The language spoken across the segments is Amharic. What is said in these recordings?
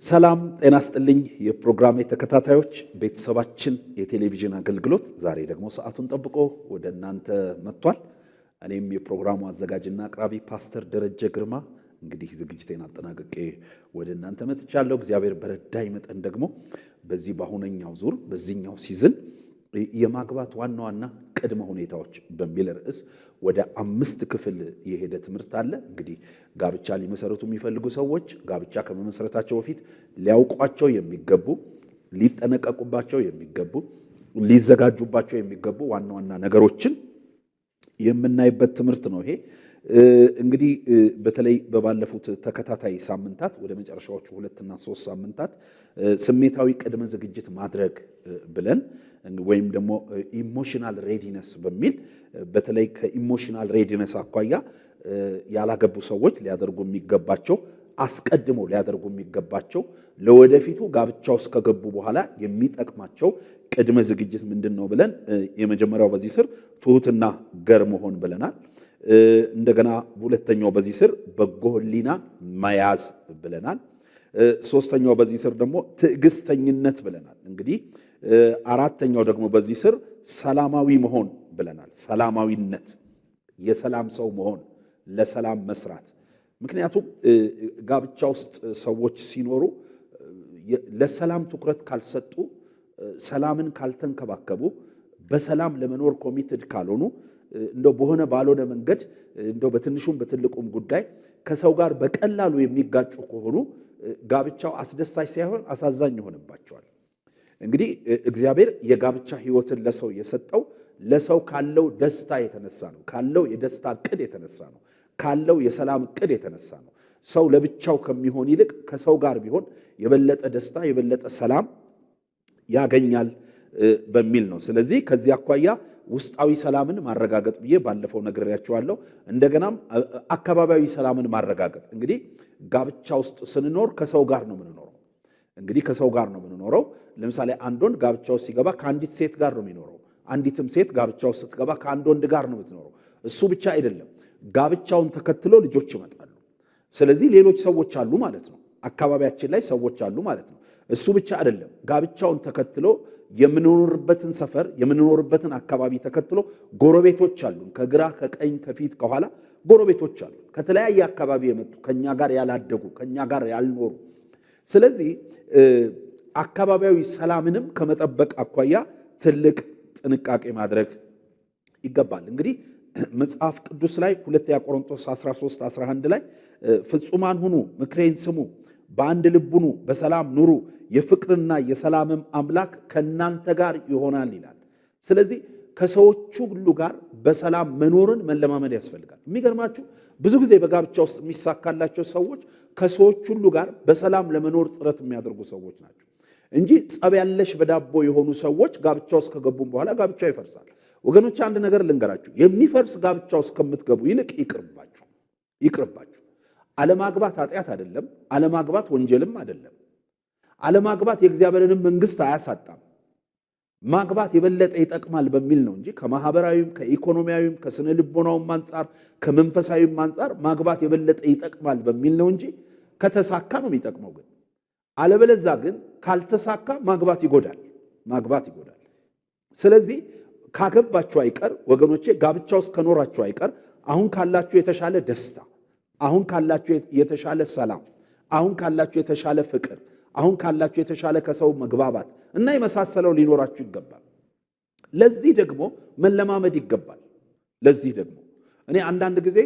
ሰላም ጤና ይስጥልኝ የፕሮግራሜ ተከታታዮች ቤተሰባችን የቴሌቪዥን አገልግሎት ዛሬ ደግሞ ሰዓቱን ጠብቆ ወደ እናንተ መጥቷል። እኔም የፕሮግራሙ አዘጋጅና አቅራቢ ፓስተር ደረጀ ግርማ እንግዲህ ዝግጅቴን አጠናቅቄ ወደ እናንተ መጥቻለሁ። እግዚአብሔር በረዳኝ መጠን ደግሞ በዚህ በአሁነኛው ዙር በዚህኛው ሲዝን የማግባት ዋና ዋና ቅድመ ሁኔታዎች በሚል ርዕስ ወደ 5 ክፍል የሄደ ትምህርት አለ። እንግዲህ ጋብቻ ሊመሰረቱ የሚፈልጉ ሰዎች ጋብቻ ከመመስረታቸው በፊት ሊያውቋቸው የሚገቡ፣ ሊጠነቀቁባቸው የሚገቡ፣ ሊዘጋጁባቸው የሚገቡ ዋና ዋና ነገሮችን የምናይበት ትምህርት ነው ይሄ። እንግዲህ በተለይ በባለፉት ተከታታይ ሳምንታት ወደ መጨረሻዎቹ 2 እና 3 ሳምንታት ስሜታዊ ቅድመ ዝግጅት ማድረግ ብለን ወይም ደግሞ ኢሞሽናል ሬዲነስ በሚል በተለይ ከኢሞሽናል ሬዲነስ አኳያ ያላገቡ ሰዎች ሊያደርጉ የሚገባቸው አስቀድመው ሊያደርጉ የሚገባቸው ለወደፊቱ ጋብቻ ውስጥ ከገቡ በኋላ የሚጠቅማቸው ቅድመ ዝግጅት ምንድነው ብለን የመጀመሪያው በዚህ ስር ትሁትና ገር መሆን ብለናል። እንደገና ሁለተኛው በዚህ ስር በጎ ሕሊና መያዝ ብለናል። ሶስተኛው በዚህ ስር ደግሞ ትዕግስተኝነት ብለናል። እንግዲህ አራተኛው ደግሞ በዚህ ስር ሰላማዊ መሆን ብለናል። ሰላማዊነት፣ የሰላም ሰው መሆን፣ ለሰላም መስራት። ምክንያቱም ጋብቻ ውስጥ ሰዎች ሲኖሩ ለሰላም ትኩረት ካልሰጡ፣ ሰላምን ካልተንከባከቡ፣ በሰላም ለመኖር ኮሚትድ ካልሆኑ፣ እንደው በሆነ ባልሆነ መንገድ እንደው በትንሹም በትልቁም ጉዳይ ከሰው ጋር በቀላሉ የሚጋጩ ከሆኑ ጋብቻው አስደሳች ሳይሆን አሳዛኝ ይሆንባቸዋል። እንግዲህ እግዚአብሔር የጋብቻ ሕይወትን ለሰው የሰጠው ለሰው ካለው ደስታ የተነሳ ነው። ካለው የደስታ ዕቅድ የተነሳ ነው። ካለው የሰላም ዕቅድ የተነሳ ነው። ሰው ለብቻው ከሚሆን ይልቅ ከሰው ጋር ቢሆን የበለጠ ደስታ የበለጠ ሰላም ያገኛል በሚል ነው። ስለዚህ ከዚህ አኳያ ውስጣዊ ሰላምን ማረጋገጥ ብዬ ባለፈው ነግሬያቸዋለሁ። እንደገናም አካባቢያዊ ሰላምን ማረጋገጥ። እንግዲህ ጋብቻ ውስጥ ስንኖር ከሰው ጋር ነው የምንኖረው። እንግዲህ ከሰው ጋር ነው የምንኖረው። ለምሳሌ አንድ ወንድ ጋብቻ ውስጥ ሲገባ ከአንዲት ሴት ጋር ነው የሚኖረው። አንዲትም ሴት ጋብቻ ውስጥ ስትገባ ከአንድ ወንድ ጋር ነው የምትኖረው። እሱ ብቻ አይደለም፣ ጋብቻውን ተከትሎ ልጆች ይመጣሉ። ስለዚህ ሌሎች ሰዎች አሉ ማለት ነው። አካባቢያችን ላይ ሰዎች አሉ ማለት ነው። እሱ ብቻ አይደለም፣ ጋብቻውን ተከትሎ የምንኖርበትን ሰፈር የምንኖርበትን አካባቢ ተከትሎ ጎረቤቶች አሉ። ከግራ ከቀኝ ከፊት ከኋላ ጎረቤቶች አሉ፣ ከተለያየ አካባቢ የመጡ ከኛ ጋር ያላደጉ ከኛ ጋር ያልኖሩ። ስለዚህ አካባቢያዊ ሰላምንም ከመጠበቅ አኳያ ትልቅ ጥንቃቄ ማድረግ ይገባል። እንግዲህ መጽሐፍ ቅዱስ ላይ 2 ቆሮንቶስ 13:11 ላይ ፍጹማን ሁኑ፣ ምክሬን ስሙ፣ በአንድ ልብ ሁኑ፣ በሰላም ኑሩ፣ የፍቅርና የሰላምም አምላክ ከእናንተ ጋር ይሆናል ይላል። ስለዚህ ከሰዎቹ ሁሉ ጋር በሰላም መኖርን መለማመድ ያስፈልጋል። የሚገርማችሁ ብዙ ጊዜ በጋብቻ ውስጥ የሚሳካላቸው ሰዎች ከሰዎች ሁሉ ጋር በሰላም ለመኖር ጥረት የሚያደርጉ ሰዎች ናቸው እንጂ ጸብ ያለሽ በዳቦ የሆኑ ሰዎች ጋብቻ ውስጥ ከገቡም በኋላ ጋብቻው ይፈርሳል። ወገኖች አንድ ነገር ልንገራችሁ፣ የሚፈርስ ጋብቻ ውስጥ ከምትገቡ ይልቅ ይቅርባችሁ። አለማግባት ኃጢአት አይደለም። አለማግባት ወንጀልም አይደለም። አለማግባት የእግዚአብሔርንም መንግስት አያሳጣም። ማግባት የበለጠ ይጠቅማል በሚል ነው እንጂ ከማህበራዊም ከኢኮኖሚያዊም ከስነ ልቦናውም አንጻር ከመንፈሳዊም አንጻር ማግባት የበለጠ ይጠቅማል በሚል ነው እንጂ ከተሳካ ነው የሚጠቅመው። ግን አለበለዛ ግን ካልተሳካ ማግባት ይጎዳል። ስለዚህ ካገባችሁ አይቀር ወገኖቼ፣ ጋብቻ ውስጥ ከኖራችሁ አይቀር አሁን ካላችሁ የተሻለ ደስታ፣ አሁን ካላችሁ የተሻለ ሰላም፣ አሁን ካላችሁ የተሻለ ፍቅር፣ አሁን ካላችሁ የተሻለ ከሰው መግባባት እና የመሳሰለው ሊኖራችሁ ይገባል። ለዚህ ደግሞ መለማመድ ይገባል። ለዚህ ደግሞ እኔ አንዳንድ ጊዜ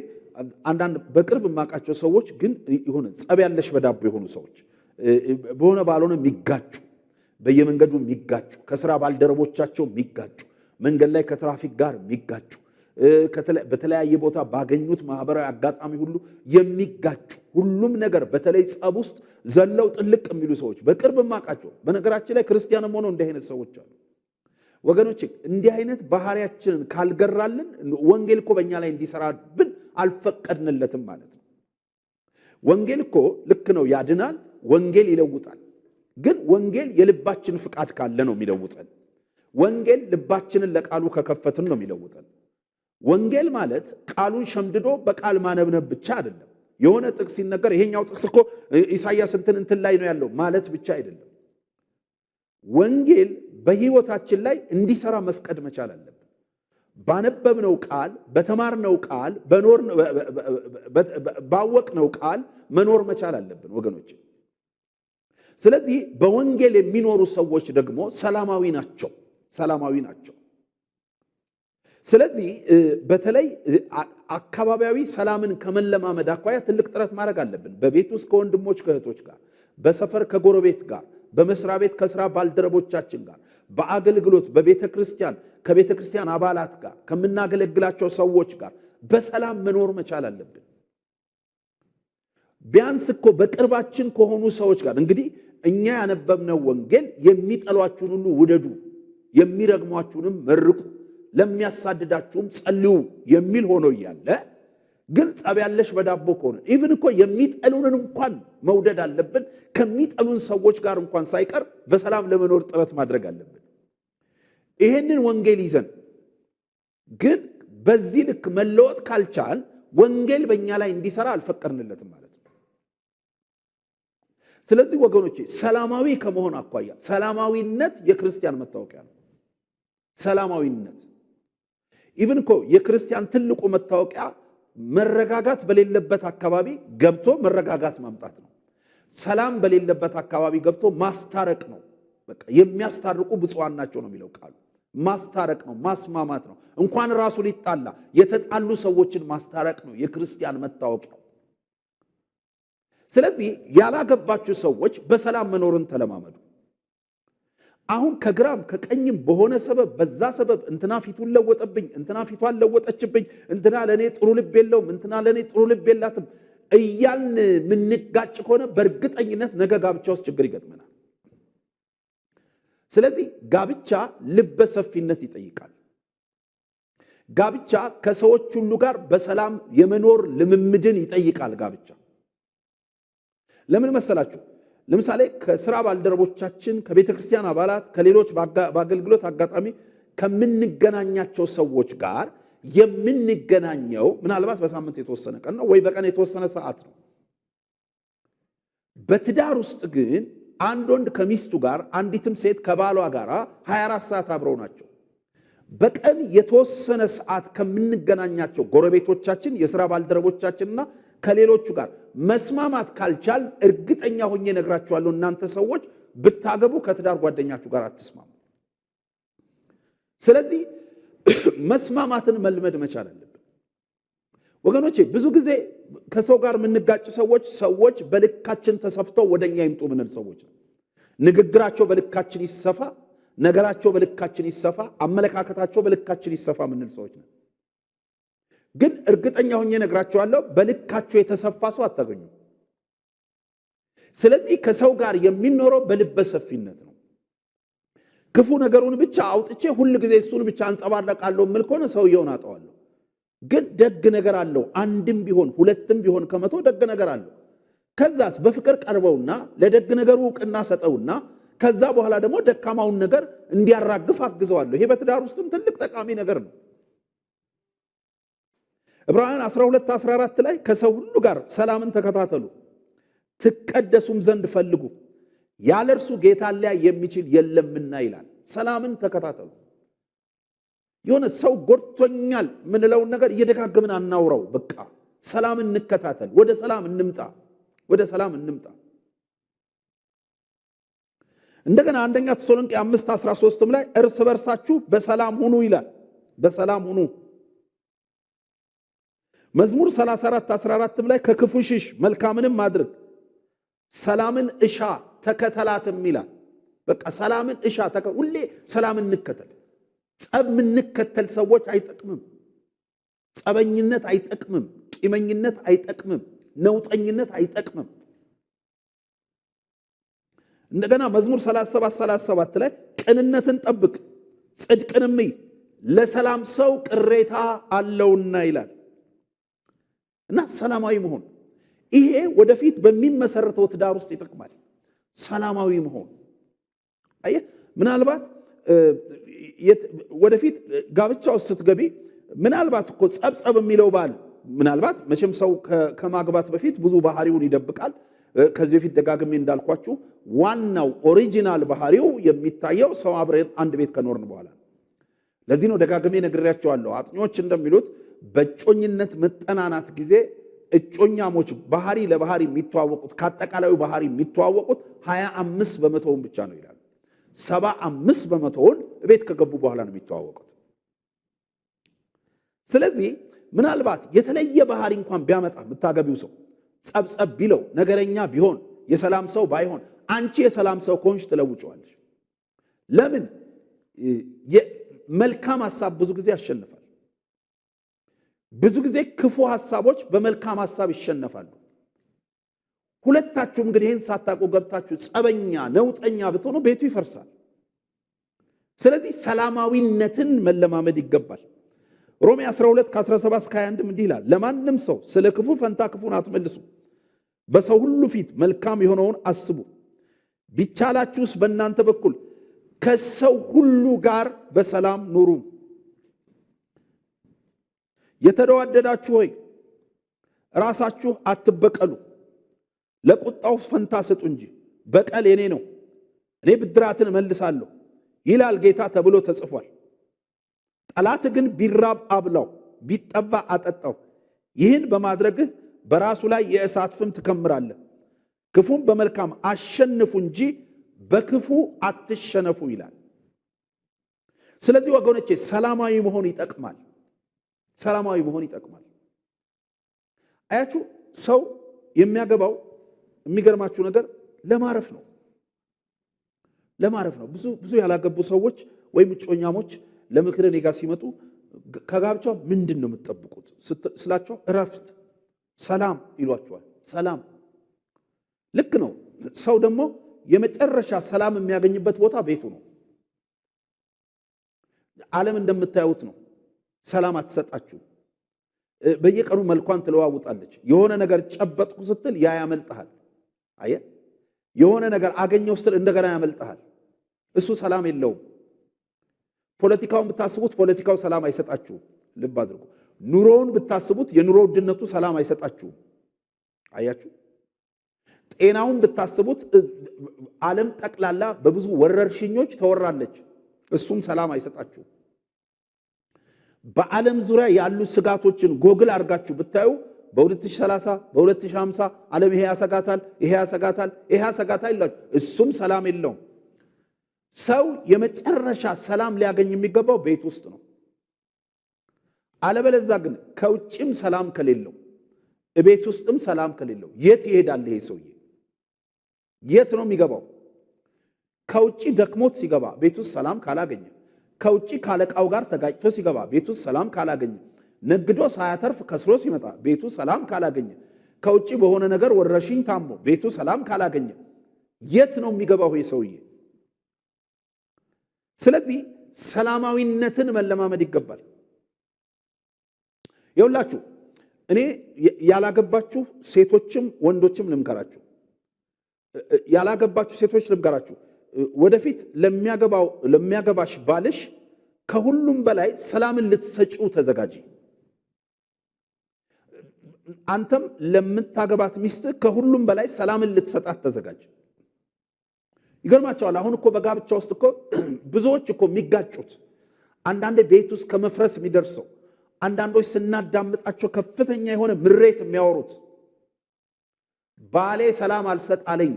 በቅርብ የማውቃቸው ሰዎች ግን የሆነ ጸብ ያለሽ በዳቦ የሆኑ ሰዎች በሆነ ባልሆነ የሚጋጩ፣ በየመንገዱ የሚጋጩ፣ ከስራ ባልደረቦቻቸው የሚጋጩ፣ መንገድ ላይ ከትራፊክ ጋር የሚጋጩ፣ በተለያየ ቦታ ባገኙት ማህበራዊ አጋጣሚ ሁሉ የሚጋጩ፣ ሁሉም ነገር በተለይ ጸብ ውስጥ ዘለው ጥልቅ የሚሉ ሰዎች በቅርብ ማቃቸው። በነገራችን ላይ ክርስቲያንም ሆነው እንዲህ አይነት ሰዎች አሉ ወገኖች። እንዲህ አይነት ባህሪያችንን ካልገራልን ወንጌል እኮ በእኛ ላይ እንዲሰራብን አልፈቀድንለትም ማለት ነው። ወንጌል እኮ ልክ ነው፣ ያድናል። ወንጌል ይለውጣል። ግን ወንጌል የልባችን ፍቃድ ካለ ነው የሚለውጠን። ወንጌል ልባችንን ለቃሉ ከከፈትን ነው የሚለውጠን። ወንጌል ማለት ቃሉን ሸምድዶ በቃል ማነብነብ ብቻ አይደለም። የሆነ ጥቅስ ሲነገር ይሄኛው ጥቅስ እኮ ኢሳይያስ እንትን ላይ ነው ያለው ማለት ብቻ አይደለም። ወንጌል በህይወታችን ላይ እንዲሰራ መፍቀድ መቻል አለብን። ባነበብነው ቃል፣ በተማርነው ቃል፣ ባወቅነው ቃል መኖር መቻል አለብን ወገኖች። ስለዚህ በወንጌል የሚኖሩ ሰዎች ደግሞ ሰላማዊ ናቸው። ስለዚህ በተለይ አካባቢያዊ ሰላምን ከመለማመድ አኳያ ትልቅ ጥረት ማድረግ አለብን። በቤት ውስጥ ከወንድሞች ከእህቶች ጋር፣ በሰፈር ከጎረቤት ጋር፣ በመስሪያ ቤት ከስራ ባልደረቦቻችን ጋር፣ በአገልግሎት በቤተ ክርስቲያን ከቤተ ክርስቲያን አባላት ጋር፣ ከምናገለግላቸው ሰዎች ጋር በሰላም መኖር መቻል አለብን። ቢያንስ እኮ በቅርባችን ከሆኑ ሰዎች ጋር እንግዲህ እኛ ያነበብነው ወንጌል የሚጠሏችሁን ሁሉ ውደዱ፣ የሚረግሟችሁንም መርቁ፣ ለሚያሳድዳችሁም ጸልዩ የሚል ሆኖ እያለ ግን ጸብ ያለሽ በዳቦ ከሆነ ኢቭን እኮ የሚጠሉንን እንኳን መውደድ አለብን። ከሚጠሉን ሰዎች ጋር እንኳን ሳይቀር በሰላም ለመኖር ጥረት ማድረግ አለብን። ይሄንን ወንጌል ይዘን ግን በዚህ ልክ መለወጥ ካልቻል ወንጌል በእኛ ላይ እንዲሰራ አልፈቀድንለትም ማለት ነው። ስለዚህ ወገኖቼ ሰላማዊ ከመሆን አኳያ ሰላማዊነት የክርስቲያን መታወቂያ ነው። ሰላማዊነት ኢቭን እኮ የክርስቲያን ትልቁ መታወቂያ መረጋጋት በሌለበት አካባቢ ገብቶ መረጋጋት ማምጣት ነው። ሰላም በሌለበት አካባቢ ገብቶ ማስታረቅ ነው። በቃ የሚያስታርቁ ብፁዓን ናቸው ነው የሚለው ቃሉ። ማስታረቅ ነው፣ ማስማማት ነው። እንኳን ራሱ ሊጣላ የተጣሉ ሰዎችን ማስታረቅ ነው የክርስቲያን መታወቂያው። ስለዚህ ያላገባችሁ ሰዎች በሰላም መኖርን ተለማመዱ። አሁን ከግራም ከቀኝም በሆነ ሰበብ በዛ ሰበብ እንትና ፊቱን ለወጠብኝ፣ እንትና ፊቷን ለወጠችብኝ፣ እንትና ለኔ ጥሩ ልብ የለውም፣ እንትና ለኔ ጥሩ ልብ የላትም እያልን ምንጋጭ ከሆነ በእርግጠኝነት ነገ ጋብቻ ውስጥ ችግር ይገጥመናል። ስለዚህ ጋብቻ ልበ ሰፊነት ይጠይቃል። ጋብቻ ከሰዎች ሁሉ ጋር በሰላም የመኖር ልምምድን ይጠይቃል። ጋብቻ ለምን መሰላችሁ? ለምሳሌ ከስራ ባልደረቦቻችን፣ ከቤተ ክርስቲያን አባላት፣ ከሌሎች በአገልግሎት አጋጣሚ ከምንገናኛቸው ሰዎች ጋር የምንገናኘው ምናልባት በሳምንት የተወሰነ ቀን ነው ወይ በቀን የተወሰነ ሰዓት ነው። በትዳር ውስጥ ግን አንድ ወንድ ከሚስቱ ጋር፣ አንዲትም ሴት ከባሏ ጋር 24 ሰዓት አብረው ናቸው። በቀን የተወሰነ ሰዓት ከምንገናኛቸው ጎረቤቶቻችን፣ የሥራ ባልደረቦቻችንና ከሌሎቹ ጋር መስማማት ካልቻል እርግጠኛ ሆኜ ነግራችኋለሁ፣ እናንተ ሰዎች ብታገቡ ከትዳር ጓደኛችሁ ጋር አትስማሙ። ስለዚህ መስማማትን መልመድ መቻል አለብን ወገኖቼ። ብዙ ጊዜ ከሰው ጋር የምንጋጭ ሰዎች በልካችን ተሰፍተው ወደኛ ይምጡ ምንል ሰዎች ነው። ንግግራቸው በልካችን ይሰፋ፣ ነገራቸው በልካችን ይሰፋ፣ አመለካከታቸው በልካችን ይሰፋ ምንል ሰዎች ነው። ግን እርግጠኛ ሆኜ ነግራችኋለሁ በልካቸው የተሰፋ ሰው አታገኙ። ስለዚህ ከሰው ጋር የሚኖረው በልበ ሰፊነት ነው። ክፉ ነገሩን ብቻ አውጥቼ ሁሉ ጊዜ እሱን ብቻ አንጸባረቃለሁ ምል ከሆነ ሰውየውን አጣዋለሁ። ግን ደግ ነገር አለው፣ አንድም ቢሆን ሁለትም ቢሆን ከመቶ ደግ ነገር አለው። ከዛስ በፍቅር ቀርበውና ለደግ ነገሩ ዕውቅና ሰጠውና ከዛ በኋላ ደግሞ ደካማውን ነገር እንዲያራግፍ አግዘዋለሁ። ይሄ በትዳር ውስጥም ትልቅ ጠቃሚ ነገር ነው። ዕብራውያን 12:14 ላይ ከሰው ሁሉ ጋር ሰላምን ተከታተሉ፣ ትቀደሱም ዘንድ ፈልጉ፣ ያለ እርሱ ጌታን ሊያይ የሚችል የለምና ይላል። ሰላምን ተከታተሉ። የሆነ ሰው ጎድቶኛል ምንለውን ነገር እየደጋገምን አናውራው። በቃ ሰላምን እንከታተል፣ ወደ ሰላም እንምጣ። እንደገና አንደኛ ተሰሎንቄ 5:13 ላይ እርስ በርሳችሁ በሰላም ሁኑ ይላል። በሰላም ሁኑ። መዝሙር 34:14 ላይ ከክፉ ሽሽ፣ መልካምንም አድርግ፣ ሰላምን እሻ ተከተላትም ይላል። በቃ ሰላምን እሻ፣ ሁሌ ሰላምን እንከተል። ጸብ የምንከተል ሰዎች አይጠቅምም። ጸበኝነት አይጠቅምም። ቂመኝነት አይጠቅምም። ነውጠኝነት አይጠቅምም። እንደገና መዝሙር 37:37 ላይ ቅንነትን ጠብቅ፣ ጽድቅንም እይ፣ ለሰላም ሰው ቅሬታ አለውና ይላል። እና ሰላማዊ መሆን ይሄ ወደፊት በሚመሰረተው ትዳር ውስጥ ይጠቅማል። ሰላማዊ መሆን አየህ፣ ምናልባት ወደፊት ጋብቻ ውስጥ ስትገቢ ምናልባት እኮ ጸብጸብ የሚለው ባል ምናልባት መቼም ሰው ከማግባት በፊት ብዙ ባህሪውን ይደብቃል። ከዚህ በፊት ደጋግሜ እንዳልኳችሁ ዋናው ኦሪጂናል ባህሪው የሚታየው ሰው አብረን አንድ ቤት ከኖርን በኋላ። ለዚህ ነው ደጋግሜ ነግሬያቸዋለሁ። አጥኚዎች እንደሚሉት በእጮኝነት መጠናናት ጊዜ እጮኛሞች ባህሪ ለባህሪ የሚተዋወቁት ከአጠቃላዩ ባህሪ የሚተዋወቁት 25% ብቻ ነው ይላሉ። 75% ቤት ከገቡ በኋላ ነው የሚተዋወቁት። ስለዚህ ምናልባት የተለየ ባህሪ እንኳን ቢያመጣ የምታገቢው ሰው ጸብጸብ ቢለው ነገረኛ ቢሆን የሰላም ሰው ባይሆን አንቺ የሰላም ሰው ከሆንሽ ትለውጪዋለሽ። ለምን? መልካም ሐሳብ ብዙ ጊዜ ያሸንፋል። ብዙ ጊዜ ክፉ ሐሳቦች በመልካም ሐሳብ ይሸነፋሉ። ሁለታችሁም እንግዲህ ይህን ሳታውቁ ገብታችሁ ጸበኛ ነውጠኛ ብትሆኑ ቤቱ ይፈርሳል። ስለዚህ ሰላማዊነትን መለማመድ ይገባል። ሮሜ 12 ከ17 እስከ 21 እንዲህ ይላል፣ ለማንም ሰው ስለ ክፉ ፈንታ ክፉን አትመልሱ፣ በሰው ሁሉ ፊት መልካም የሆነውን አስቡ። ቢቻላችሁስ በእናንተ በኩል ከሰው ሁሉ ጋር በሰላም ኑሩ። የተደዋደዳችሁ ሆይ ራሳችሁ አትበቀሉ፣ ለቁጣው ፈንታ ስጡ እንጂ በቀል የኔ ነው፣ እኔ ብድራትን እመልሳለሁ ይላል ጌታ ተብሎ ተጽፏል። ጠላት ግን ቢራብ አብላው፣ ቢጠባ አጠጣው። ይህን በማድረግህ በራሱ ላይ የእሳት ፍም ትከምራለህ። ክፉን በመልካም አሸንፉ እንጂ በክፉ አትሸነፉ ይላል። ስለዚህ ወገኖቼ ሰላማዊ መሆን ይጠቅማል። ሰላማዊ መሆን ይጠቅማል። አያችሁ ሰው የሚያገባው የሚገርማችሁ ነገር ለማረፍ ነው። ለማረፍ ነው። ብዙ ያላገቡ ሰዎች ወይም እጮኛሞች ለምክር እኔ ጋር ሲመጡ ከጋብቻው ምንድን ነው የምትጠብቁት ስላቸው እረፍት፣ ሰላም ይሏቸዋል። ሰላም ልክ ነው። ሰው ደግሞ የመጨረሻ ሰላም የሚያገኝበት ቦታ ቤቱ ነው። ዓለም እንደምታዩት ነው። ሰላም አትሰጣችሁ። በየቀኑ መልኳን ትለዋውጣለች። የሆነ ነገር ጨበጥኩ ስትል ያ ያመልጣል። አየ የሆነ ነገር አገኘው ስትል እንደገና ያመልጣል። እሱ ሰላም የለውም። ፖለቲካውን ብታስቡት ፖለቲካው ሰላም አይሰጣችሁም። ልብ አድርጉ። ኑሮውን ብታስቡት የኑሮ ውድነቱ ሰላም አይሰጣችሁም። አያችሁ። ጤናውን ብታስቡት ዓለም ጠቅላላ በብዙ ወረርሽኞች ተወራለች። እሱም ሰላም አይሰጣችሁም። በዓለም ዙሪያ ያሉ ስጋቶችን ጎግል አድርጋችሁ ብታዩ በ2030 በ2050 ዓለም ይሄ ያሰጋታል፣ ይሄ ያሰጋታል፣ ይሄ ያሰጋታል ይላል። እሱም ሰላም የለውም። ሰው የመጨረሻ ሰላም ሊያገኝ የሚገባው ቤት ውስጥ ነው። አለበለዚያ ግን ከውጭም ሰላም ከሌለው ቤት ውስጥም ሰላም ከሌለው የት ይሄዳል ይሄ ሰውዬ? የት ነው የሚገባው? ከውጭ ደክሞት ሲገባ ቤት ውስጥ ሰላም ካላገኘ፣ ከውጭ ካለቃው ጋር ተጋጭቶ ሲገባ ቤት ውስጥ ሰላም ካላገኘ፣ ነግዶ ሳያተርፍ ከስሮ ሲመጣ ቤቱ ሰላም ካላገኘ፣ ከውጭ በሆነ ነገር ወረርሽኝ ታሞ ቤቱ ሰላም ካላገኘ የት ነው የሚገባው ይሄ ሰውዬ? ስለዚህ ሰላማዊነትን መለማመድ ይገባል። ይኸውላችሁ እኔ ያላገባችሁ ሴቶችም ወንዶችም ልምከራችሁ። ያላገባችሁ ሴቶች ልምከራችሁ፣ ወደፊት ለሚያገባሽ ባልሽ ከሁሉም በላይ ሰላምን ልትሰጪው ተዘጋጂ። አንተም ለምታገባት ሚስት ከሁሉም በላይ ሰላምን ልትሰጣት ተዘጋጅ። ይገርማቸዋል። አሁን እኮ በጋብቻ ውስጥ እኮ ብዙዎች እኮ የሚጋጩት አንዳንዴ ቤት ውስጥ ከመፍረስ የሚደርሰው አንዳንዶች ስናዳምጣቸው ከፍተኛ የሆነ ምሬት የሚያወሩት ባሌ ሰላም አልሰጥ አለኝ፣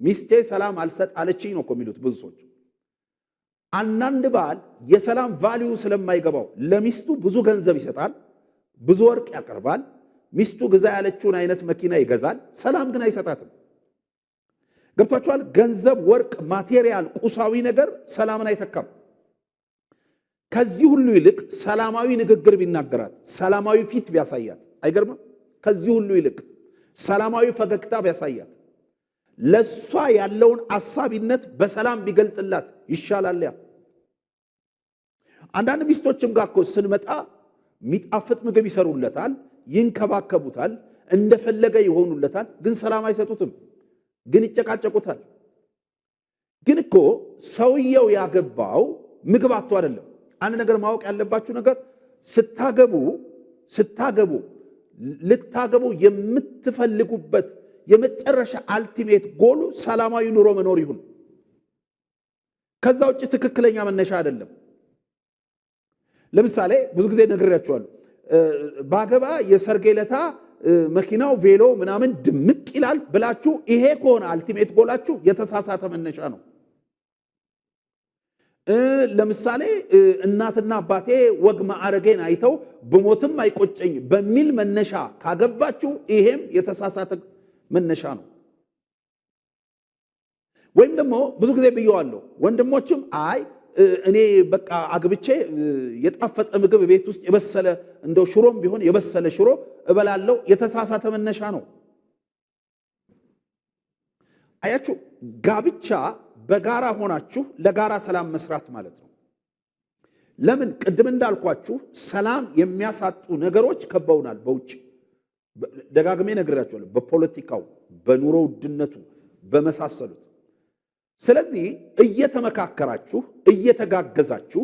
ሚስቴ ሰላም አልሰጥ አለችኝ ነው እኮ የሚሉት ብዙ ሰዎች። አንዳንድ ባል የሰላም ቫልዩ ስለማይገባው ለሚስቱ ብዙ ገንዘብ ይሰጣል፣ ብዙ ወርቅ ያቀርባል፣ ሚስቱ ግዛ ያለችውን አይነት መኪና ይገዛል፣ ሰላም ግን አይሰጣትም። ገብቷችኋል? ገንዘብ፣ ወርቅ፣ ማቴሪያል፣ ቁሳዊ ነገር ሰላምን አይተካም። ከዚህ ሁሉ ይልቅ ሰላማዊ ንግግር ቢናገራት፣ ሰላማዊ ፊት ቢያሳያት አይገርምም? ከዚህ ሁሉ ይልቅ ሰላማዊ ፈገግታ ቢያሳያት፣ ለሷ ያለውን አሳቢነት በሰላም ቢገልጥላት ይሻላል። ያ አንዳንድ ሚስቶችም ጋር እኮ ስንመጣ የሚጣፍጥ ምግብ ይሰሩለታል፣ ይንከባከቡታል፣ እንደፈለገ ይሆኑለታል፣ ግን ሰላም አይሰጡትም፣ ግን ይጨቃጨቁታል። ግን እኮ ሰውየው ያገባው ምግብ አጥቶ አይደለም። አንድ ነገር ማወቅ ያለባችሁ ነገር ስታገቡ ልታገቡ የምትፈልጉበት የመጨረሻ አልቲሜት ጎሉ ሰላማዊ ኑሮ መኖር ይሁን። ከዛ ውጪ ትክክለኛ መነሻ አይደለም። ለምሳሌ ብዙ ጊዜ ነግሬያችኋለሁ። ባገባ የሰርጌ ለታ መኪናው ቬሎ ምናምን ድምቅ ይላል ብላችሁ ይሄ ከሆነ አልቲሜት ጎላችሁ የተሳሳተ መነሻ ነው። ለምሳሌ እናትና አባቴ ወግ ማዕረጌን አይተው በሞትም አይቆጨኝ በሚል መነሻ ካገባችሁ ይሄም የተሳሳተ መነሻ ነው። ወይም ደግሞ ብዙ ጊዜ ብየዋለሁ፣ ወንድሞችም አይ እኔ በቃ አግብቼ የጣፈጠ ምግብ ቤት ውስጥ የበሰለ እንደው ሽሮም ቢሆን የበሰለ ሽሮ እበላለሁ፣ የተሳሳተ መነሻ ነው። አያችሁ፣ ጋብቻ በጋራ ሆናችሁ ለጋራ ሰላም መስራት ማለት ነው። ለምን? ቅድም እንዳልኳችሁ ሰላም የሚያሳጡ ነገሮች ከበውናል በውጭ። ደጋግሜ ነግራችኋለሁ፣ በፖለቲካው፣ በኑሮ ውድነቱ፣ በመሳሰሉት። ስለዚህ እየተመካከራችሁ እየተጋገዛችሁ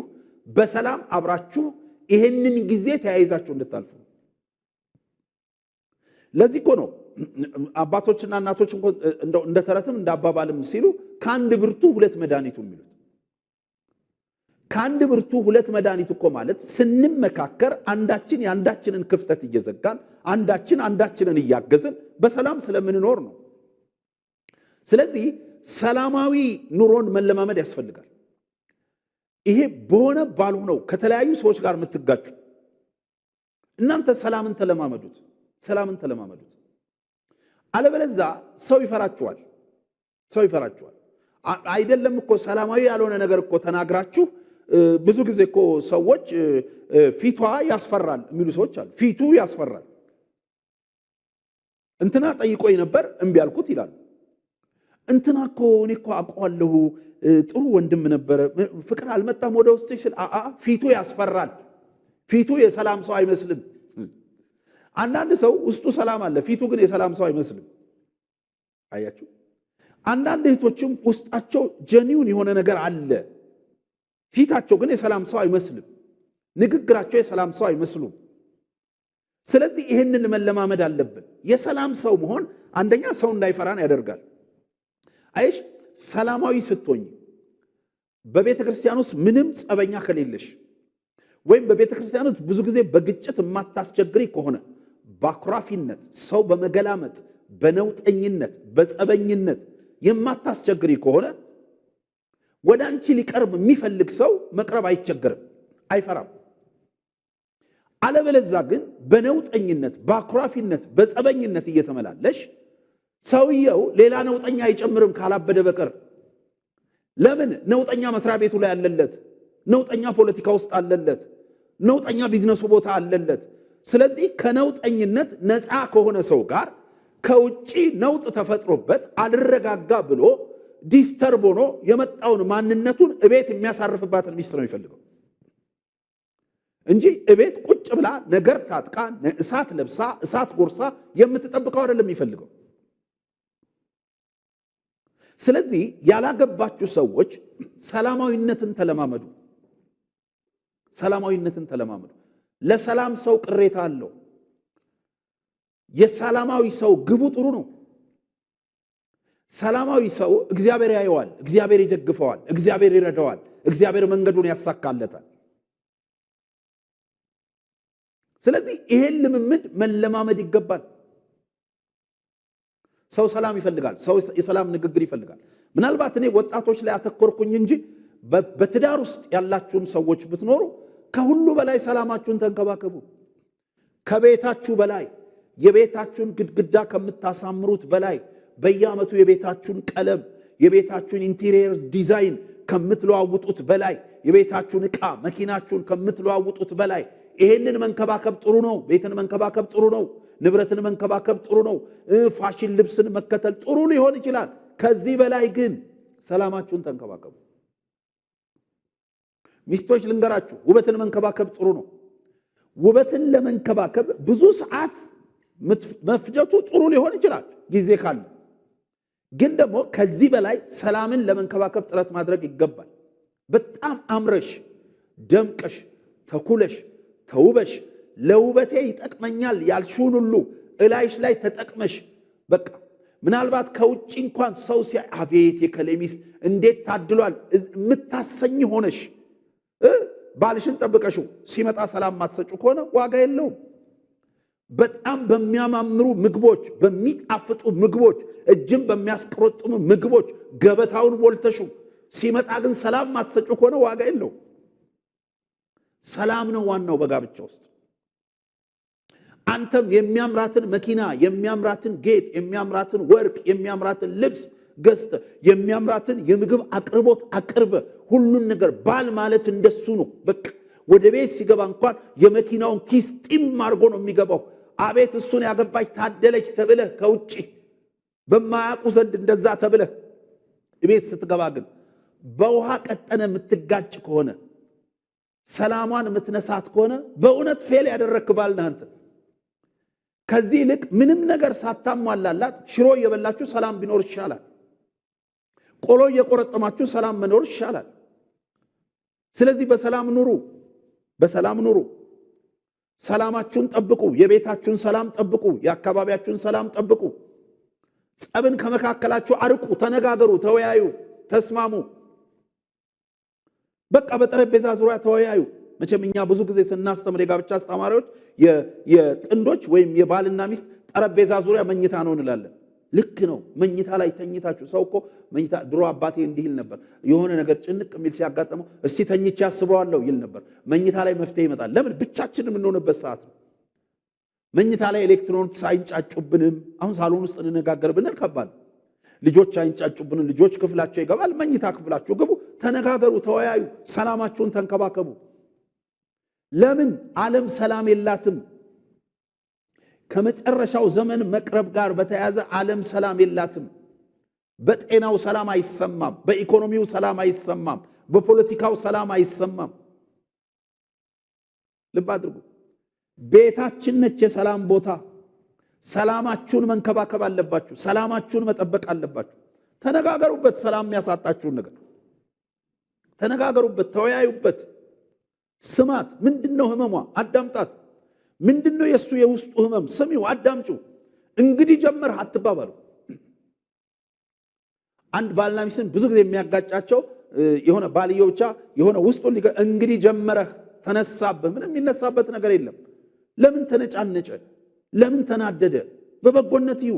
በሰላም አብራችሁ ይሄንን ጊዜ ተያይዛችሁ እንድታልፉ። ለዚህ እኮ ነው አባቶችና እናቶች እንደ ተረትም እንደ አባባልም ሲሉ ከአንድ ብርቱ ሁለት መድኃኒቱ የሚሉት። ከአንድ ብርቱ ሁለት መድኃኒት እኮ ማለት ስንመካከር አንዳችን የአንዳችንን ክፍተት እየዘጋን አንዳችንን እያገዝን በሰላም ስለምንኖር ነው። ስለዚህ ሰላማዊ ኑሮን መለማመድ ያስፈልጋል። ይሄ በሆነ ባልሆነው ከተለያዩ ሰዎች ጋር የምትጋጩ እናንተ ሰላምን ተለማመዱት። አለበለዛ ሰው ይፈራችኋል። አይደለም እኮ ሰላማዊ ያልሆነ ነገር እኮ ተናግራችሁ ብዙ ጊዜ እኮ ሰዎች ፊቷ ያስፈራል የሚሉ ሰዎች አሉ። ፊቱ ያስፈራል። እንትና ጠይቆኝ ነበር እምቢ አልኩት ይላሉ። እንትና እኮ እኔ እኮ አውቀዋለሁ ጥሩ ወንድም ነበር፣ ፍቅር አልመጣም ወደ ውስጥ ሲል ፊቱ ያስፈራል። ፊቱ የሰላም ሰው አይመስልም። አንዳንድ ሰው ውስጡ ሰላም አለ፣ ፊቱ ግን የሰላም ሰው አይመስልም። አያችሁ፣ አንዳንድ እህቶችም ውስጣቸው ጀኒውን የሆነ ነገር አለ፣ ፊታቸው ግን የሰላም ሰው አይመስልም። ንግግራቸው የሰላም ሰው አይመስሉም። ስለዚህ ይህንን መለማመድ አለብን። የሰላም ሰው መሆን አንደኛ ሰው እንዳይፈራን ያደርጋል። አይሽ ሰላማዊ ስትሆኝ በቤተ ክርስቲያን ውስጥ ምንም ጸበኛ ከሌለሽ ወይም በቤተ ክርስቲያን ውስጥ ብዙ ጊዜ በግጭት የማታስቸግሪ ከሆነ በአኩራፊነት፣ ሰው በመገላመጥ፣ በነውጠኝነት፣ በጸበኝነት የማታስቸግሪ ከሆነ ወደ አንቺ ሊቀርብ የሚፈልግ ሰው መቅረብ አይቸገርም፣ አይፈራም። አለበለዛ ግን በነውጠኝነት፣ በአኩራፊነት፣ በጸበኝነት እየተመላለሽ ሰውየው ሌላ ነውጠኛ አይጨምርም ካላበደ በቀር። ለምን? ነውጠኛ መስሪያ ቤቱ ላይ አለለት፣ ነውጠኛ ፖለቲካ ውስጥ አለለት፣ ነውጠኛ ቢዝነሱ ቦታ አለለት። ስለዚህ ከነውጠኝነት ነፃ ከሆነ ሰው ጋር ከውጪ ነውጥ ተፈጥሮበት አልረጋጋ ብሎ ዲስተርብ ሆኖ የመጣውን ማንነቱን እቤት የሚያሳርፍባትን ሚስት ነው የሚፈልገው እንጂ እቤት ቁጭ ብላ ነገር ታጥቃ እሳት ለብሳ እሳት ጎርሳ የምትጠብቀው አይደለም የሚፈልገው። ስለዚህ ያላገባችሁ ሰዎች ሰላማዊነትን ተለማመዱ። ለሰላም ሰው ቅሬታ አለው። የሰላማዊ ሰው ግቡ ጥሩ ነው። ሰላማዊ ሰው እግዚአብሔር ያየዋል፣ እግዚአብሔር ይደግፈዋል፣ እግዚአብሔር ይረዳዋል፣ እግዚአብሔር መንገዱን ያሳካለታል። ስለዚህ ይሄን ልምምድ መለማመድ ይገባል። ሰው ሰላም ይፈልጋል። ሰው የሰላም ንግግር ይፈልጋል። ምናልባት እኔ ወጣቶች ላይ አተኮርኩኝ እንጂ በትዳር ውስጥ ያላችሁም ሰዎች ብትኖሩ ከሁሉ በላይ ሰላማችሁን ተንከባከቡ። ከቤታችሁ በላይ የቤታችሁን ግድግዳ ከምታሳምሩት በላይ በየዓመቱ የቤታችሁን ቀለም፣ የቤታችሁን ኢንቴሪየር ዲዛይን ከምትለዋውጡት በላይ የቤታችሁን ዕቃ መኪናችሁን ከምትለዋውጡት በላይ ይሄንን መንከባከብ ጥሩ ነው። ቤትን መንከባከብ ጥሩ ነው። ንብረትን መንከባከብ ጥሩ ነው። ፋሽን ልብስን መከተል ጥሩ ሊሆን ይችላል። ከዚህ በላይ ግን ሰላማችሁን ተንከባከቡ። ሚስቶች ልንገራችሁ፣ ውበትን መንከባከብ ጥሩ ነው። ውበትን ለመንከባከብ ብዙ ሰዓት መፍጀቱ ጥሩ ሊሆን ይችላል ጊዜ ካለ። ግን ደግሞ ከዚህ በላይ ሰላምን ለመንከባከብ ጥረት ማድረግ ይገባል። በጣም አምረሽ ደምቀሽ ተኩለሽ ተውበሽ ለውበቴ ይጠቅመኛል ያልሽውን ሁሉ እላይሽ ላይ ተጠቅመሽ በቃ ምናልባት ከውጪ እንኳን ሰው ሲያይ አቤት የከሌሚስ እንዴት ታድሏል የምታሰኝ ሆነሽ ባልሽን ጠብቀሽው ሲመጣ ሰላም ማትሰጩ ከሆነ ዋጋ የለውም። በጣም በሚያማምሩ ምግቦች፣ በሚጣፍጡ ምግቦች፣ እጅም በሚያስቆረጥሙ ምግቦች ገበታውን ሞልተሹ ሲመጣ ግን ሰላም ማትሰጩ ከሆነ ዋጋ የለውም። ሰላም ነው ዋናው በጋብቻ ውስጥ። አንተም የሚያምራትን መኪና፣ የሚያምራትን ጌጥ፣ የሚያምራትን ወርቅ፣ የሚያምራትን ልብስ ገዝተ የሚያምራትን የምግብ አቅርቦት አቅርበ ሁሉን ነገር ባል ማለት እንደሱ ነው። በቃ ወደ ቤት ሲገባ እንኳን የመኪናውን ኪስ ጢም አድርጎ ነው የሚገባው። አቤት እሱን ያገባች ታደለች ተብለ ከውጪ በማያውቁ ዘንድ እንደዛ ተብለ ቤት ስትገባ ግን በውሃ ቀጠነ የምትጋጭ ከሆነ ሰላሟን የምትነሳት ከሆነ በእውነት ፌል ያደረክ ባል ነህ አንተ። ከዚህ ይልቅ ምንም ነገር ሳታሟላላት ሽሮ እየበላችሁ ሰላም ቢኖር ይሻላል። ቆሎ እየቆረጠማችሁ ሰላም መኖር ይሻላል። ስለዚህ በሰላም ኑሩ፣ በሰላም ኑሩ። ሰላማችሁን ጠብቁ። የቤታችሁን ሰላም ጠብቁ። የአካባቢያችሁን ሰላም ጠብቁ። ጸብን ከመካከላችሁ አርቁ። ተነጋገሩ፣ ተወያዩ፣ ተስማሙ። በቃ በጠረጴዛ ዙሪያ ተወያዩ። መቼም እኛ ብዙ ጊዜ ስናስተምር የጋብቻ አስተማሪዎች የጥንዶች ወይም የባልና ሚስት ጠረጴዛ ዙሪያ መኝታ ነው እንላለን። ልክ ነው። መኝታ ላይ ተኝታችሁ ሰው እኮ መኝታ ድሮ አባቴ እንዲህ ይል ነበር። የሆነ ነገር ጭንቅ የሚል ሲያጋጥመው እስቲ ተኝቼ አስበዋለሁ ይል ነበር። መኝታ ላይ መፍትሄ ይመጣል። ለምን? ብቻችንን የምንሆንበት ሰዓት ነው። መኝታ ላይ ኤሌክትሮኒክስ አይንጫጩብንም። አሁን ሳሎን ውስጥ እንነጋገር ብንል ከባድ። ልጆች አይንጫጩብንም። ልጆች ክፍላቸው ይገባል። መኝታ ክፍላቸው ግቡ፣ ተነጋገሩ፣ ተወያዩ፣ ሰላማችሁን ተንከባከቡ። ለምን? ዓለም ሰላም የላትም። ከመጨረሻው ዘመን መቅረብ ጋር በተያያዘ ዓለም ሰላም የላትም። በጤናው ሰላም አይሰማም። በኢኮኖሚው ሰላም አይሰማም። በፖለቲካው ሰላም አይሰማም። ልብ አድርጉ። ቤታችን ነች የሰላም ቦታ። ሰላማችሁን መንከባከብ አለባችሁ። ሰላማችሁን መጠበቅ አለባችሁ። ተነጋገሩበት። ሰላም የሚያሳጣችሁን ነገር ተነጋገሩበት፣ ተወያዩበት። ስማት። ምንድነው ህመሟ? አዳምጣት። ምንድነው የሱ የውስጡ ህመም? ስሚው፣ አዳምጩ። እንግዲህ ጀመርህ አትባባሉ። አንድ ባልና ሚስትን ብዙ ጊዜ የሚያጋጫቸው የሆነ ባልየው ብቻ የሆነ ውስጡ እንግዲህ ጀመረህ ተነሳብህ። ምንም የሚነሳበት ነገር የለም። ለምን ተነጫነጨ? ለምን ተናደደ? በበጎነት ይሁ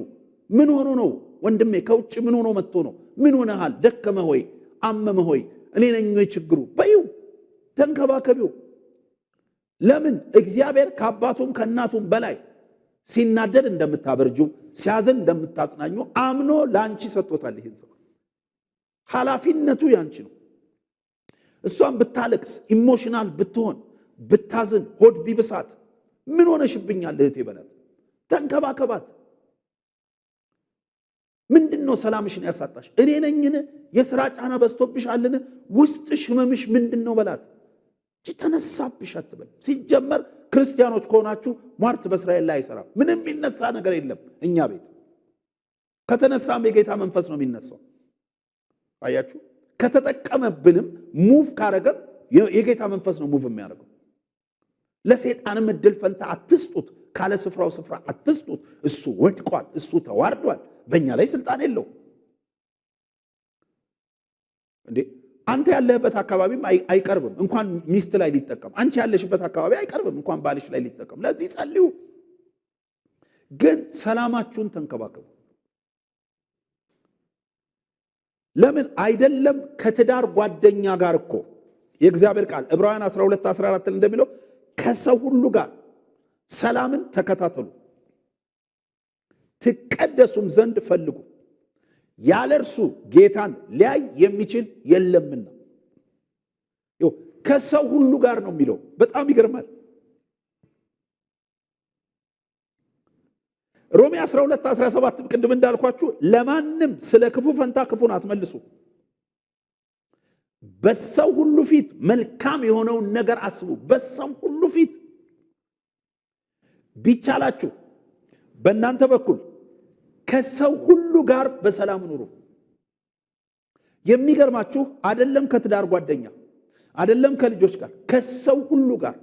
ምን ሆኖ ነው ወንድሜ? ከውጭ ምን ሆኖ መጥቶ ነው? ምን ሆነሃል? ደከመህ ሆይ? አመመህ ሆይ? እኔ ነኝ ወይ ችግሩ? በይው፣ ተንከባከቢው። ለምን? እግዚአብሔር ከአባቱም ከእናቱም በላይ ሲናደድ እንደምታበርጁ፣ ሲያዝን እንደምታጽናኙ አምኖ ላንቺ ሰጥቶታል። ይሄን ሰው ኃላፊነቱ ያንቺ ነው። እሷን ብታለቅስ፣ ኢሞሽናል ብትሆን፣ ብታዝን፣ ሆድ ቢብሳት ምን ሆነሽብኛል እህቴ በላት። ተንከባከባት። ምንድነው ሰላምሽን ያሳጣሽ? እኔ ነኝን? የሥራ ጫና በዝቶብሻልን? ውስጥሽ ህመምሽ ምንድነው በላት። ተነሳብሽ አትበል። ሲጀመር ክርስቲያኖች ከሆናችሁ ሟርት በእስራኤል ላይ አይሰራም። ምንም የሚነሳ ነገር የለም። እኛ ቤት ከተነሳም የጌታ መንፈስ ነው የሚነሳው። አያችሁ፣ ከተጠቀመብንም ሙቭ ካረገም የጌታ መንፈስ ነው ሙቭ የሚያደርገው። ለሰይጣንም እድል ፈንታ አትስጡት። ካለ ስፍራው ስፍራ አትስጡት። እሱ ወድቋል፣ እሱ ተዋርዷል። በእኛ ላይ ስልጣን የለው እንዴ። አንተ ያለህበት አካባቢም አይቀርብም እንኳን ሚስት ላይ ሊጠቀም። አንቺ ያለሽበት አካባቢ አይቀርብም እንኳን ባልሽ ላይ ሊጠቀም። ለዚህ ጸልዩ። ግን ሰላማችሁን ተንከባከቡ። ለምን? አይደለም ከትዳር ጓደኛ ጋር እኮ የእግዚአብሔር ቃል ዕብራውያን 12:14 እንደሚለው ከሰው ሁሉ ጋር ሰላምን ተከታተሉ፣ ትቀደሱም ዘንድ ፈልጉ፣ ያለ እርሱ ጌታን ሊያይ የሚችል የለምና። ከሰው ሁሉ ጋር ነው የሚለው። በጣም ይገርማል። ሮሜ 12:17 ቅድም እንዳልኳችሁ ለማንም ስለ ክፉ ፈንታ ክፉን አትመልሱ፣ በሰው ሁሉ ፊት መልካም የሆነውን ነገር አስቡ። በሰው ሁሉ ፊት ቢቻላችሁ በእናንተ በኩል ከሰው ሁሉ ጋር በሰላም ኑሩ። የሚገርማችሁ አይደለም ከትዳር ጓደኛ አይደለም ከልጆች ጋር፣ ከሰው ሁሉ ጋር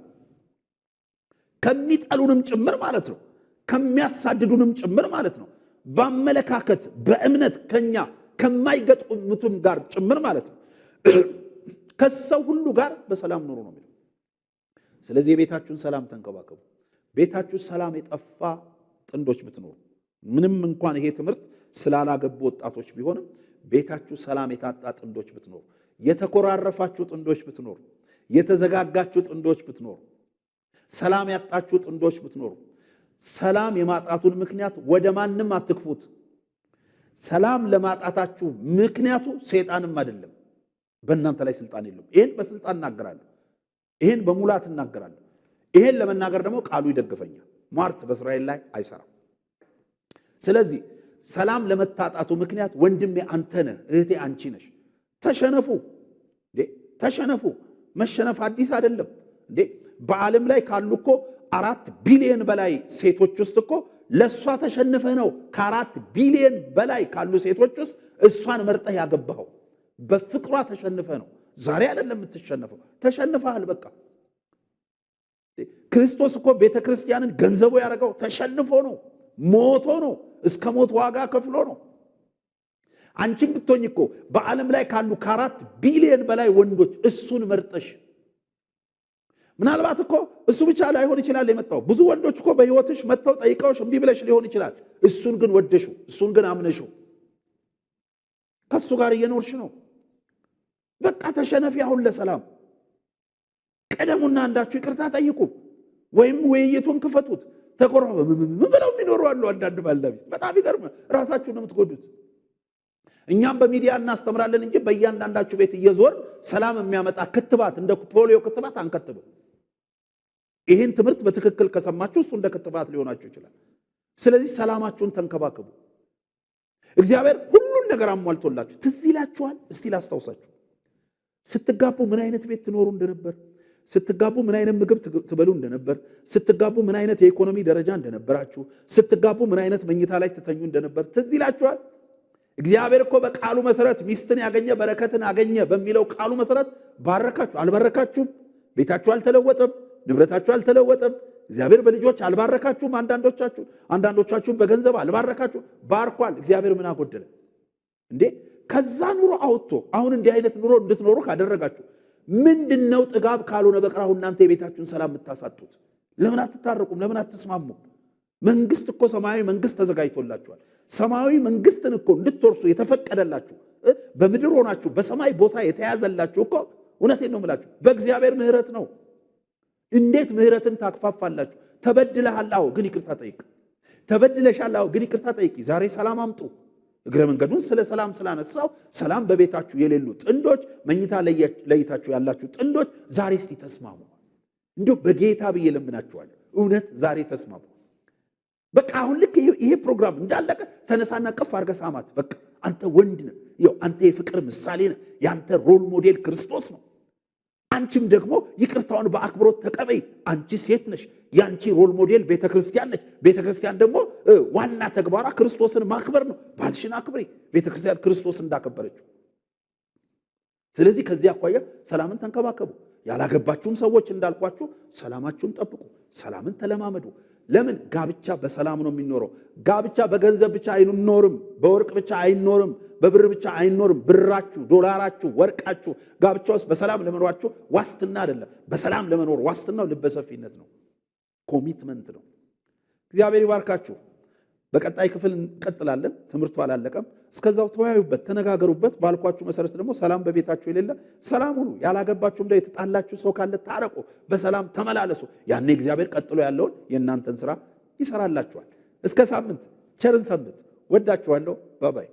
ከሚጠሉንም ጭምር ማለት ነው፣ ከሚያሳድዱንም ጭምር ማለት ነው፣ በአመለካከት በእምነት ከኛ ከማይገጥሙትም ጋር ጭምር ማለት ነው፣ ከሰው ሁሉ ጋር በሰላም ኑሩ ነው የሚለው። ስለዚህ የቤታችሁን ሰላም ተንከባከቡ። ቤታችሁ ሰላም የጠፋ ጥንዶች ብትኖሩ፣ ምንም እንኳን ይሄ ትምህርት ስላላገቡ ወጣቶች ቢሆንም ቤታችሁ ሰላም የታጣ ጥንዶች ብትኖሩ፣ የተኮራረፋችሁ ጥንዶች ብትኖሩ፣ የተዘጋጋችሁ ጥንዶች ብትኖሩ፣ ሰላም ያጣችሁ ጥንዶች ብትኖሩ፣ ሰላም የማጣቱን ምክንያት ወደ ማንም አትክፉት። ሰላም ለማጣታችሁ ምክንያቱ ሰይጣንም አይደለም፣ በእናንተ ላይ ስልጣን የለውም። ይሄን በስልጣን እናገራለሁ፣ ይሄን በሙላት እናገራለሁ። ይሄን ለመናገር ደግሞ ቃሉ ይደግፈኛል። ሟርት በእስራኤል ላይ አይሰራም። ስለዚህ ሰላም ለመታጣቱ ምክንያት ወንድሜ አንተ ነህ፣ እህቴ አንቺ ነሽ። ተሸነፉ ተሸነፉ። መሸነፍ አዲስ አይደለም እንዴ። በዓለም ላይ ካሉ እኮ 4 ቢሊዮን በላይ ሴቶች ውስጥ እኮ ለሷ ተሸንፈህ ነው ከ4 ቢሊዮን በላይ ካሉ ሴቶች ውስጥ እሷን መርጠህ ያገባኸው። በፍቅሯ ተሸንፈህ ነው። ዛሬ አይደለም የምትሸነፈው፣ ተሸንፈሃል በቃ። ክርስቶስ እኮ ቤተክርስቲያንን ገንዘቡ ያደረገው ተሸንፎ ነው፣ ሞቶ ነው፣ እስከ ሞት ዋጋ ከፍሎ ነው። አንቺም ብትሆኝ እኮ በዓለም ላይ ካሉ ከ4 ቢሊዮን በላይ ወንዶች እሱን መርጠሽ፣ ምናልባት እኮ እሱ ብቻ ላይሆን ይችላል የመጣው። ብዙ ወንዶች እኮ በህይወትሽ መጥተው ጠይቀውሽ እምቢ ብለሽ ሊሆን ይችላል። እሱን ግን ወደሽው፣ እሱን ግን አምነሽው ከሱ ጋር እየኖርሽ ነው። በቃ ተሸነፊ። አሁን ለሰላም ቀደሙና አንዳችሁ ይቅርታ ጠይቁ፣ ወይም ውይይቱን ክፈቱት። ተቆራበ ምን ብለው የሚኖሩ አሉ አንዳንድ ባልና ሚስት። በጣም ይገርም። ራሳችሁን ነው የምትጎዱት። እኛም በሚዲያ እናስተምራለን እንጂ በእያንዳንዳችሁ ቤት እየዞር ሰላም የሚያመጣ ክትባት እንደ ፖሊዮ ክትባት አንከትብም። ይህን ትምህርት በትክክል ከሰማችሁ እሱ እንደ ክትባት ሊሆናችሁ ይችላል። ስለዚህ ሰላማችሁን ተንከባከቡ። እግዚአብሔር ሁሉን ነገር አሟልቶላችሁ ትዝ ይላችኋል። እስቲ ላስታውሳችሁ። ስትጋቡ ምን አይነት ቤት ትኖሩ እንደነበር፣ ስትጋቡ ምን አይነት ምግብ ትበሉ እንደነበር፣ ስትጋቡ ምን አይነት የኢኮኖሚ ደረጃ እንደነበራችሁ፣ ስትጋቡ ምን አይነት መኝታ ላይ ትተኙ እንደነበር ትዝ ይላችኋል። እግዚአብሔር እኮ በቃሉ መሰረት ሚስትን ያገኘ በረከትን አገኘ በሚለው ቃሉ መሰረት ባረካችሁ። አልባረካችሁም? ቤታችሁ አልተለወጠም፣ ንብረታችሁ አልተለወጠም። እግዚአብሔር በልጆች አልባረካችሁም? አንዳንዶቻችሁ በገንዘብ አልባረካችሁ? ባርኳል። እግዚአብሔር ምን አጎደለ እንዴ? ከዛ ኑሮ አውጥቶ አሁን እንዲህ አይነት ኑሮ እንድትኖሩ ካደረጋችሁ ምንድነው? ጥጋብ ካልሆነ በቀር አሁን እናንተ የቤታችሁን ሰላም የምታሳጡት? ለምን አትታረቁም? ለምን አትስማሙም? መንግስት እኮ ሰማያዊ መንግስት ተዘጋጅቶላችኋል። ሰማያዊ መንግስትን እኮ እንድትወርሱ የተፈቀደላችሁ በምድር ሆናችሁ በሰማይ ቦታ የተያዘላችሁ እኮ እውነቴን ነው የምላችሁ በእግዚአብሔር ምህረት ነው። እንዴት ምህረትን ታክፋፋላችሁ? ተበድለሃል፣ አዎ፣ ግን ይቅርታ ጠይቅ። ተበድለሻል፣ አዎ፣ ግን ይቅርታ ጠይቂ። ዛሬ ሰላም አምጡ። እግረ መንገዱን ስለ ሰላም ስላነሳው ሰላም በቤታችሁ የሌሉ ጥንዶች፣ መኝታ ለይታችሁ ያላችሁ ጥንዶች ዛሬ እስቲ ተስማሙ። እንዴ በጌታ ብዬ ለምናችኋለሁ፣ እውነት ዛሬ ተስማሙ። በቃ አሁን ልክ ይሄ ፕሮግራም እንዳለቀ ተነሳና ቀፍ አድርገህ ሳማት። በቃ አንተ ወንድ ነህ፣ ይኸው አንተ የፍቅር ምሳሌ ነህ። ያንተ ሮል ሞዴል ክርስቶስ ነው። አንቺም ደግሞ ይቅርታውን በአክብሮት ተቀበይ። አንቺ ሴት ነሽ፣ ያንቺ ሮል ሞዴል ቤተክርስቲያን ነች። ቤተክርስቲያን ደግሞ ዋና ተግባሯ ክርስቶስን ማክበር ነው። ባልሽን አክብሪ፣ ቤተክርስቲያን ክርስቶስ እንዳከበረችው። ስለዚህ ከዚህ አኳያ ሰላምን ተንከባከቡ። ያላገባችሁም ሰዎች እንዳልኳችሁ ሰላማችሁን ጠብቁ፣ ሰላምን ተለማመዱ። ለምን? ጋብቻ በሰላም ነው የሚኖረው። ጋብቻ በገንዘብ ብቻ አይኖርም፣ በወርቅ ብቻ አይኖርም፣ በብር ብቻ አይኖርም። ብራችሁ፣ ዶላራችሁ፣ ወርቃችሁ ጋብቻ ውስጥ በሰላም ለመኖራችሁ ዋስትና አይደለም። በሰላም ለመኖር ዋስትናው ልበሰፊነት ነው፣ ኮሚትመንት ነው። እግዚአብሔር ይባርካችሁ። በቀጣይ ክፍል እንቀጥላለን። ትምህርቱ አላለቀም። እስከዛው ተወያዩበት፣ ተነጋገሩበት። ባልኳችሁ መሰረት ደግሞ ሰላም በቤታችሁ የሌለ ሰላም ሁኑ። ያላገባችሁ እንደ የተጣላችሁ ሰው ካለ ታረቁ፣ በሰላም ተመላለሱ። ያኔ እግዚአብሔር ቀጥሎ ያለውን የእናንተን ስራ ይሰራላችኋል። እስከ ሳምንት ቸርን ሰንብት። ወዳችኋለሁ። ባባይ